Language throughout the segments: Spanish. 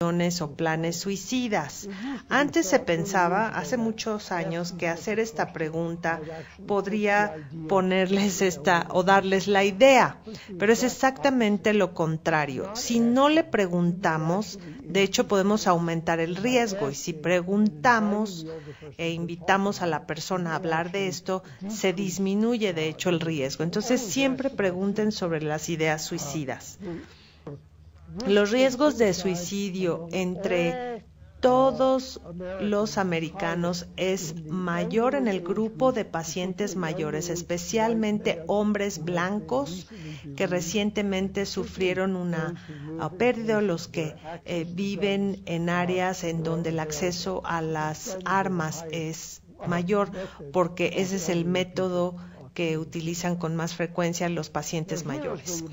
o planes suicidas. Antes se pensaba, hace muchos años, que hacer esta pregunta podría ponerles o darles la idea, pero es exactamente lo contrario. Si no le preguntamos, de hecho podemos aumentar el riesgo, y si preguntamos e invitamos a la persona a hablar de esto, se disminuye de hecho el riesgo. Entonces siempre pregunten sobre las ideas suicidas. Los riesgos de suicidio entre todos los americanos es mayor en el grupo de pacientes mayores, especialmente hombres blancos que recientemente sufrieron una pérdida, los que viven en áreas en donde el acceso a las armas es mayor, porque ese es el método que utilizan con más frecuencia los pacientes mayores.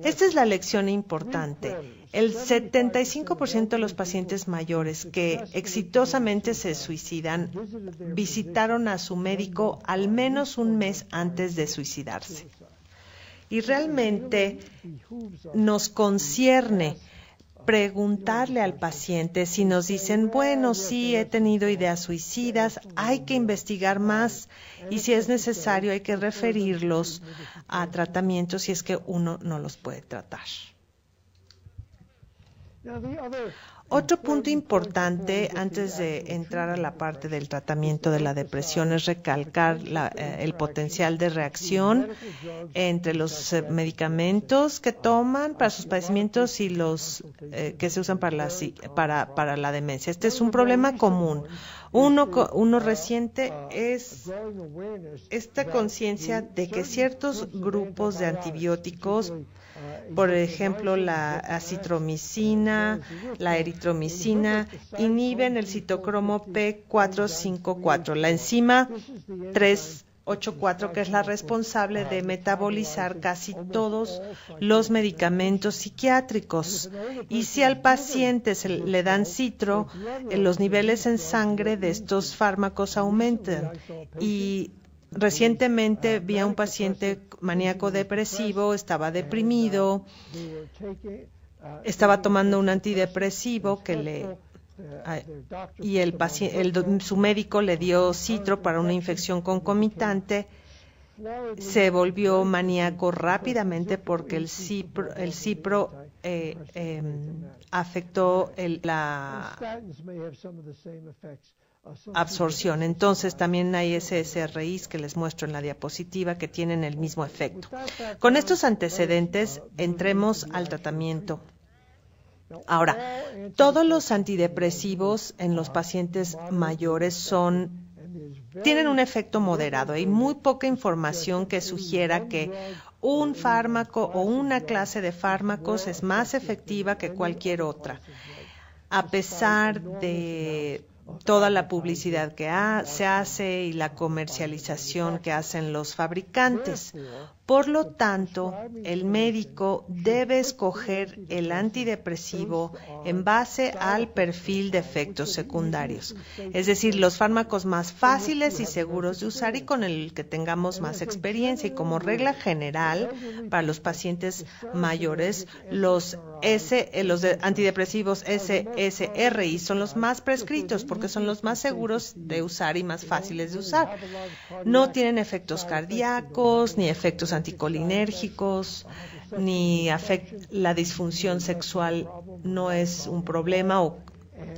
Esta es la lección importante. El 75% de los pacientes mayores que exitosamente se suicidan visitaron a su médico al menos un mes antes de suicidarse. Y realmente nos concierne preguntarle al paciente si nos dicen, bueno, sí, he tenido ideas suicidas, hay que investigar más y si es necesario hay que referirlos a tratamientos si es que uno no los puede tratar. Otro punto importante antes de entrar a la parte del tratamiento de la depresión es recalcar el potencial de reacción entre los medicamentos que toman para sus padecimientos y los que se usan para la demencia. Este es un problema común. Uno reciente es esta conciencia de que ciertos grupos de antibióticos, por ejemplo, la acitromicina, la eritromicina, inhiben el citocromo P454, la enzima 384, que es la responsable de metabolizar casi todos los medicamentos psiquiátricos. Y si al paciente le dan citro, los niveles en sangre de estos fármacos aumentan. Y recientemente vi a un paciente maníaco depresivo, estaba deprimido, estaba tomando un antidepresivo y su médico le dio citro para una infección concomitante. Se volvió maníaco rápidamente porque el cipro afectó la absorción. Entonces también hay SSRIs que les muestro en la diapositiva que tienen el mismo efecto. Con estos antecedentes, entremos al tratamiento. Ahora, todos los antidepresivos en los pacientes mayores tienen un efecto moderado. Hay muy poca información que sugiera que un fármaco o una clase de fármacos es más efectiva que cualquier otra, a pesar de toda la publicidad que se hace y la comercialización que hacen los fabricantes. Por lo tanto, el médico debe escoger el antidepresivo en base al perfil de efectos secundarios, es decir, los fármacos más fáciles y seguros de usar y con el que tengamos más experiencia. Y como regla general, para los pacientes mayores, los antidepresivos SSRI son los más prescritos porque son los más seguros de usar y más fáciles de usar. No tienen efectos cardíacos, ni efectos anticolinérgicos, ni la disfunción sexual no es un problema o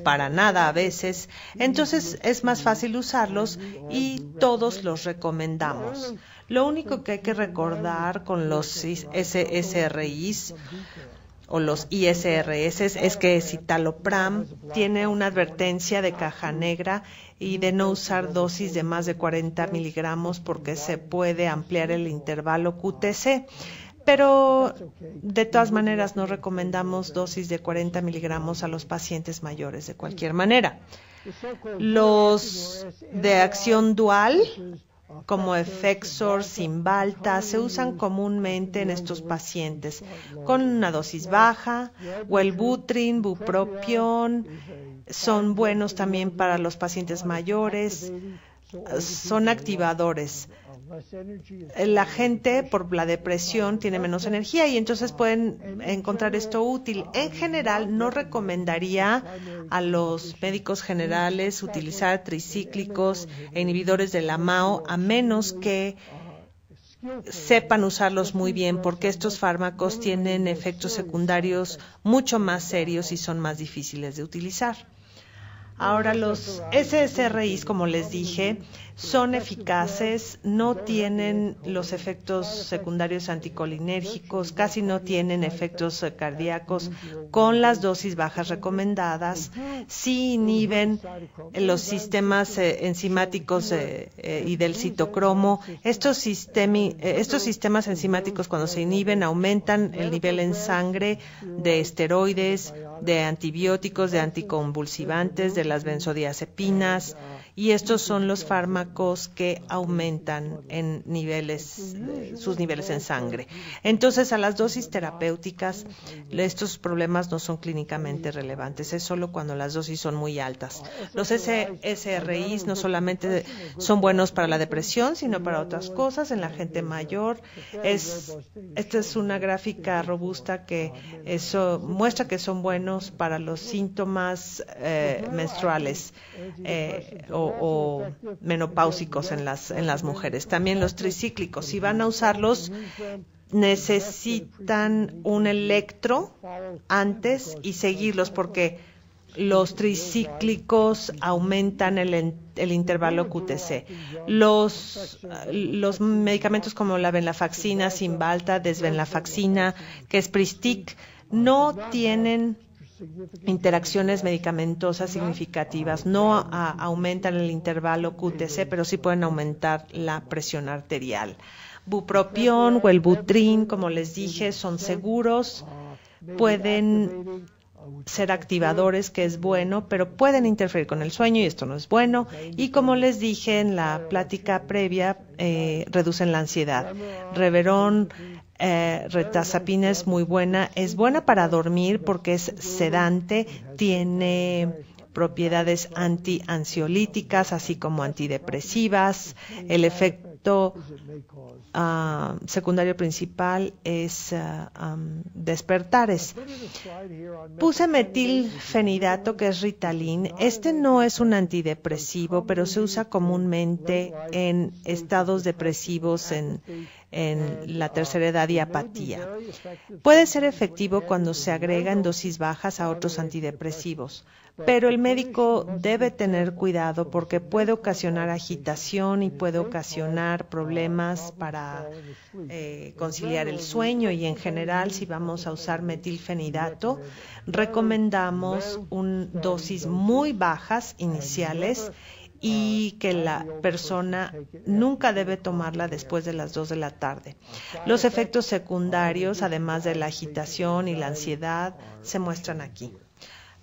para nada a veces. Entonces es más fácil usarlos y todos los recomendamos. Lo único que hay que recordar con los SSRIs o los ISRS es que citalopram tiene una advertencia de caja negra y de no usar dosis de más de 40 miligramos porque se puede ampliar el intervalo QTC. Pero de todas maneras no recomendamos dosis de 40 miligramos a los pacientes mayores de cualquier manera. Los de acción dual, como Effexor, Cymbalta, se usan comúnmente en estos pacientes con una dosis baja, o el Butrin, Bupropion, son buenos también para los pacientes mayores, son activadores la gente por la depresión tiene menos energía y entonces pueden encontrar esto útil. En general, no recomendaría a los médicos generales utilizar tricíclicos e inhibidores de la MAO a menos que sepan usarlos muy bien, porque estos fármacos tienen efectos secundarios mucho más serios y son más difíciles de utilizar. Ahora, los SSRIs, como les dije, son eficaces, no tienen los efectos secundarios anticolinérgicos, casi no tienen efectos cardíacos con las dosis bajas recomendadas, sí inhiben los sistemas enzimáticos y del citocromo. Estos sistemas enzimáticos, cuando se inhiben, aumentan el nivel en sangre de esteroides, de antibióticos, de anticonvulsivantes, de las benzodiazepinas, y estos son los fármacos que aumentan en sus niveles en sangre. Entonces, a las dosis terapéuticas, estos problemas no son clínicamente relevantes, es solo cuando las dosis son muy altas. Los SSRIs no solamente son buenos para la depresión, sino para otras cosas. En la gente mayor, esta es una gráfica robusta que muestra que son buenos para los síntomas menstruales o menopáusicos en las mujeres. También los tricíclicos, si van a usarlos, necesitan un electro antes y seguirlos, porque los tricíclicos aumentan el intervalo QTC. Los medicamentos como la venlafaxina, Cymbalta, desvenlafaxina, que es Pristiq, no tienen interacciones medicamentosas significativas, no aumentan el intervalo QTC, pero sí pueden aumentar la presión arterial. Bupropión o el Butrin, como les dije, son seguros, pueden ser activadores, que es bueno, pero pueden interferir con el sueño y esto no es bueno. Y como les dije en la plática previa, reducen la ansiedad. Reverón, retazapina es muy buena, es buena para dormir porque es sedante, tiene propiedades antiansiolíticas, así como antidepresivas. El efecto secundario principal es despertares. Puse metilfenidato, que es Ritalin. Este no es un antidepresivo, pero se usa comúnmente en estados depresivos en la tercera edad y apatía. Puede ser efectivo cuando se agrega en dosis bajas a otros antidepresivos, pero el médico debe tener cuidado porque puede ocasionar agitación y puede ocasionar problemas para conciliar el sueño, y en general, si vamos a usar metilfenidato, recomendamos dosis muy bajas iniciales y que la persona nunca debe tomarla después de las 2 de la tarde. Los efectos secundarios, además de la agitación y la ansiedad, se muestran aquí.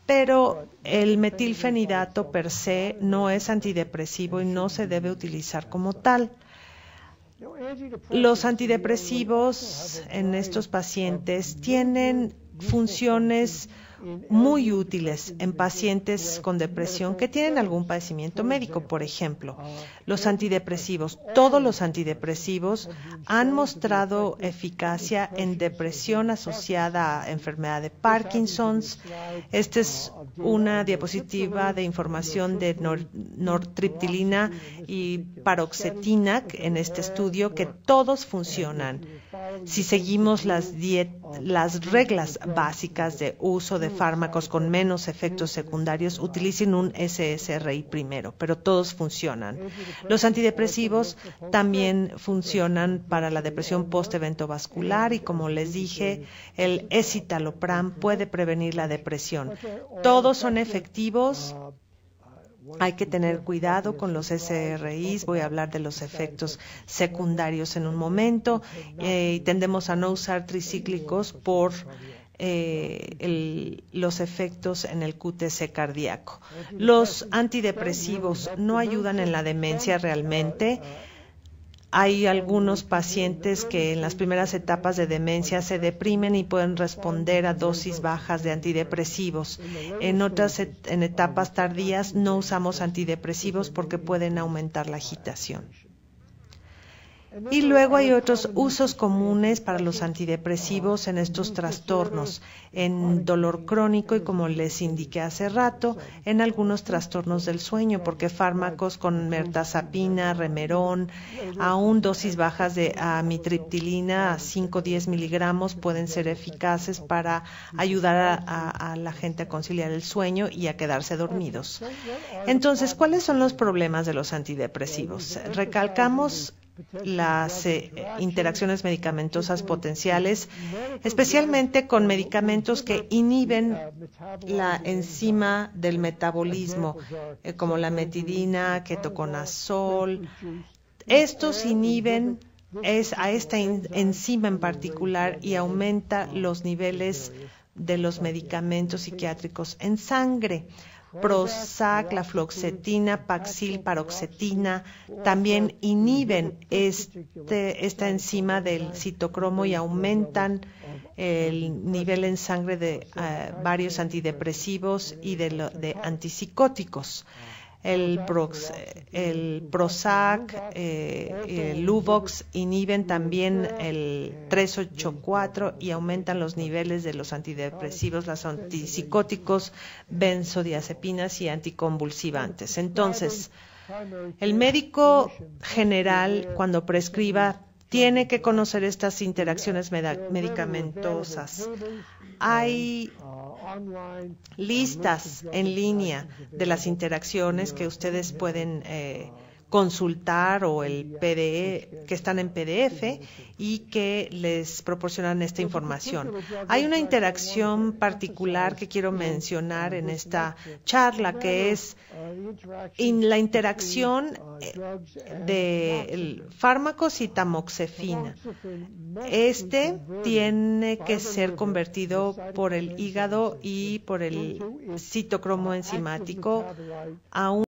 Pero el metilfenidato per se no es antidepresivo y no se debe utilizar como tal. Los antidepresivos en estos pacientes tienen funciones muy útiles en pacientes con depresión que tienen algún padecimiento médico. Por ejemplo, los antidepresivos, todos los antidepresivos han mostrado eficacia en depresión asociada a enfermedad de Parkinson's. Esta es una diapositiva de información de nortriptilina y paroxetina en este estudio, que todos funcionan si seguimos las reglas básicas de uso de fármacos con menos efectos secundarios. Utilicen un SSRI primero, pero todos funcionan. Los antidepresivos también funcionan para la depresión post-evento vascular y, como les dije, el escitalopram puede prevenir la depresión. Todos son efectivos. Hay que tener cuidado con los SRIs. Voy a hablar de los efectos secundarios en un momento. Tendemos a no usar tricíclicos por los efectos en el QTC cardíaco. Los antidepresivos no ayudan en la demencia realmente. Hay algunos pacientes que en las primeras etapas de demencia se deprimen y pueden responder a dosis bajas de antidepresivos. En etapas tardías no usamos antidepresivos porque pueden aumentar la agitación. Y luego hay otros usos comunes para los antidepresivos en estos trastornos, en dolor crónico y, como les indiqué hace rato, en algunos trastornos del sueño, porque fármacos con mirtazapina, Remeron, aún dosis bajas de amitriptilina a 5-10 miligramos pueden ser eficaces para ayudar a la gente a conciliar el sueño y a quedarse dormidos. Entonces, ¿cuáles son los problemas de los antidepresivos? Recalcamos las interacciones medicamentosas potenciales, especialmente con medicamentos que inhiben la enzima del metabolismo, como la metidina, ketoconazol. Estos inhiben a esta enzima en particular y aumenta los niveles de los medicamentos psiquiátricos en sangre. Prozac, la fluoxetina, Paxil, paroxetina, también inhiben esta enzima del citocromo y aumentan el nivel en sangre de varios antidepresivos y de antipsicóticos. El Prozac, el Luvox inhiben también el 384 y aumentan los niveles de los antidepresivos, los antipsicóticos, benzodiazepinas y anticonvulsivantes. Entonces, el médico general, cuando prescriba, tiene que conocer estas interacciones medicamentosas. Hay listas en línea de las interacciones que ustedes pueden consultar, o el PDF, que están en PDF y que les proporcionan esta información. Hay una interacción particular que quiero mencionar en esta charla, que es la interacción de fármacos y tamoxifena. Este tiene que ser convertido por el hígado y por el citocromo enzimático a un